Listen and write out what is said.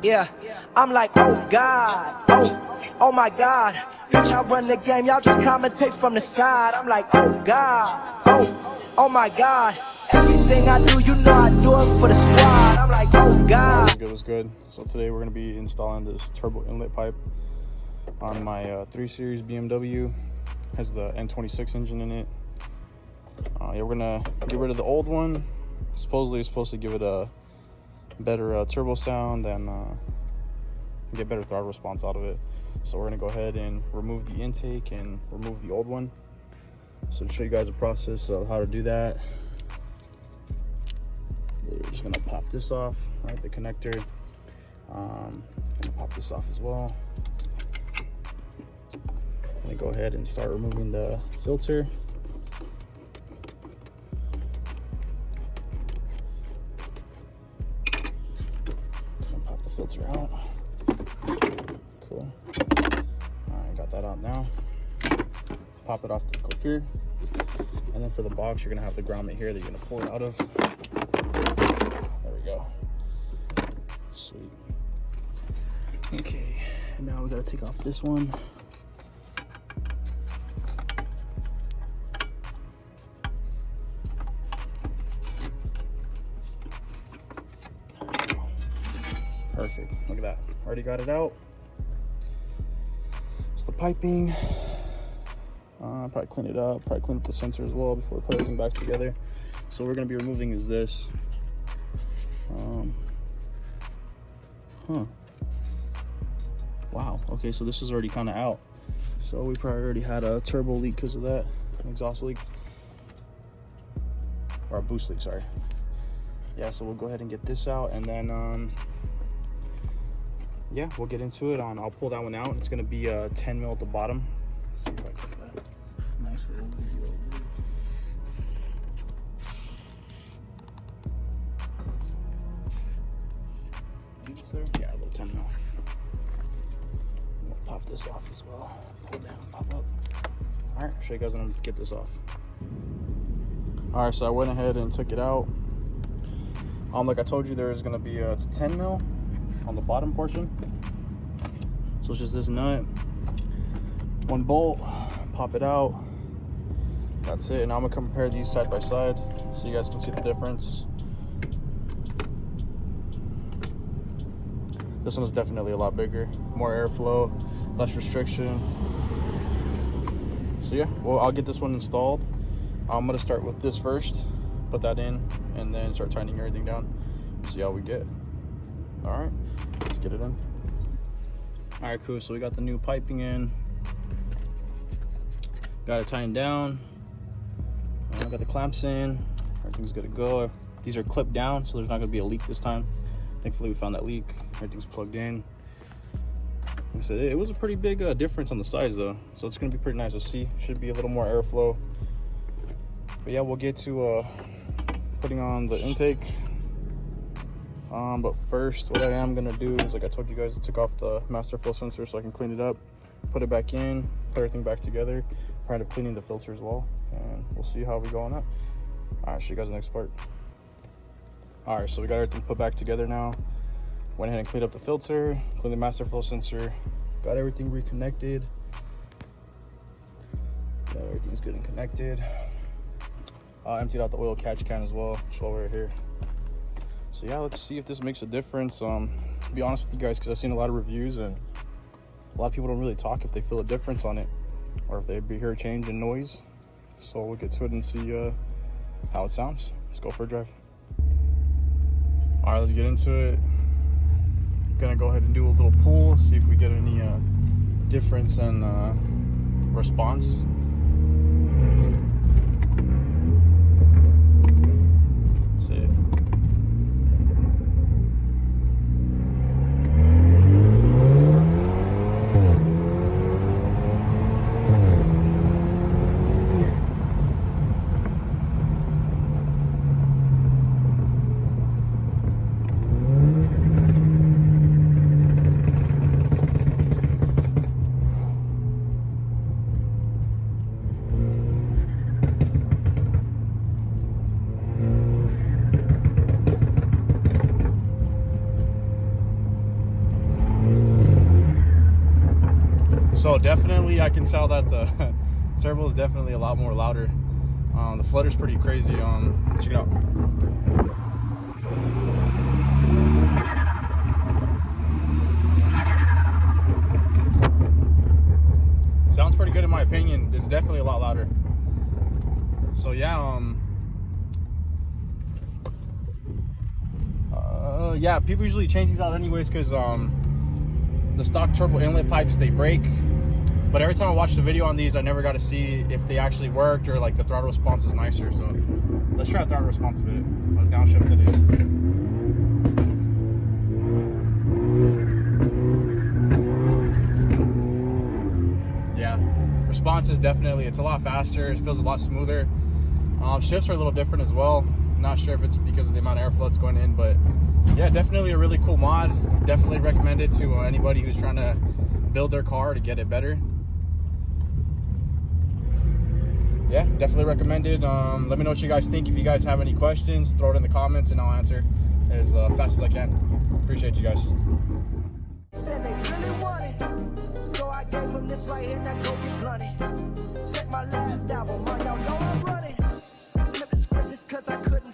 Yeah, I'm like, oh God, oh my God. Bitch, I run the game, y'all just commentate from the side. I'm like, oh God, oh my God. Everything I do, you know I do it for the squad. I'm like, oh God. It was good. So today we're gonna be installing this turbo inlet pipe on my 3 Series BMW. Has the N26 engine in it. Yeah, we're gonna get rid of the old one. Supposedly it's supposed to give it a better turbo sound and get better throttle response out of it. So we're gonna go ahead and remove the intake and remove the old one. So to show you guys the process of how to do that, we're just gonna pop this off, right, the connector. Gonna pop this off as well. Gonna go ahead and start removing the filter. Gonna pop the filter out. Cool. Alright, got that out now. Pop it off the clip here. And then for the box, you're gonna have the grommet here that you're gonna pull it out of. There we go. Sweet. Okay, and now we gotta take off this one. Perfect. Look at that. Already got it out. It's the piping. Probably clean it up. Probably clean up the sensor as well before we put everything back together. So what we're gonna be removing is this. Wow. Okay, so this is already kind of out. So we probably already had a turbo leak because of that, an exhaust leak, or a boost leak. Sorry. Yeah. So we'll go ahead and get this out, and then yeah, we'll get into it. I'll pull that one out. It's gonna be 10 mil at the bottom. Let's see if I get that nice little video. Yeah, a little 10 mil. We'll pop this off as well. Pull down, pop up. All right, I'll show you guys when I get this off. All right, so I went ahead and took it out. Like I told you, there is gonna be a 10 mil on the bottom portion. So it's just this nut, one bolt, pop it out. That's it. Now I'm gonna compare these side by side so you guys can see the difference. This one is definitely a lot bigger, more airflow, less restriction. So yeah, well, I'll get this one installed. I'm gonna start with this first, put that in, and then start tightening everything down. See how we get. All right, let's get it in. All right, cool. So we got the new piping in. Got it tightened down. I got the clamps in. Everything's good to go. These are clipped down, so there's not gonna be a leak this time. Thankfully, we found that leak. Everything's plugged in. Like I said, it was a pretty big difference on the size though, so it's gonna be pretty nice to see. Should be a little more airflow. But yeah, we'll get to putting on the intake. But first, what I am gonna do is, like I told you guys, I took off the master flow sensor so I can clean it up, put it back in, put everything back together. Prior to cleaning the filter as well, and we'll see how we go on that. All right, show you guys the next part. All right, so we got everything put back together now. Went ahead and cleaned up the filter, cleaned the master flow sensor, got everything reconnected. Yeah, everything's good and connected. Emptied out the oil catch can as well, just while we're here. So yeah, let's see if this makes a difference. To be honest with you guys, because I've seen a lot of reviews and a lot of people don't really talk if they feel a difference on it or if they hear a change in noise. So we'll get to it and see how it sounds. Let's go for a drive. All right, let's get into it. Gonna go ahead and do a little pull, see if we get any difference in response. Let's see. So definitely I can tell that the turbo is definitely a lot more louder. The flutter's pretty crazy. Check it out. Sounds pretty good in my opinion. It's definitely a lot louder. So yeah, yeah, people usually change these out anyways because the stock turbo inlet pipes, they break. But every time I watch the video on these, I never got to see if they actually worked or like the throttle response is nicer. So let's try throttle response a bit. I'll downshift it in. Yeah, response is definitely, it's a lot faster. It feels a lot smoother. Shifts are a little different as well. Not sure if it's because of the amount of airflow that's going in, but yeah, definitely a really cool mod. Definitely recommend it to anybody who's trying to build their car to get it better. Yeah, definitely recommended. Let me know what you guys think. If you guys have any questions, throw it in the comments and I'll answer as fast as I can. Appreciate you guys. Said they really want it, so I gave them this right here, now go get blunted. Check my last album, y'all know I'm running. Flip the script, it's cause I couldn't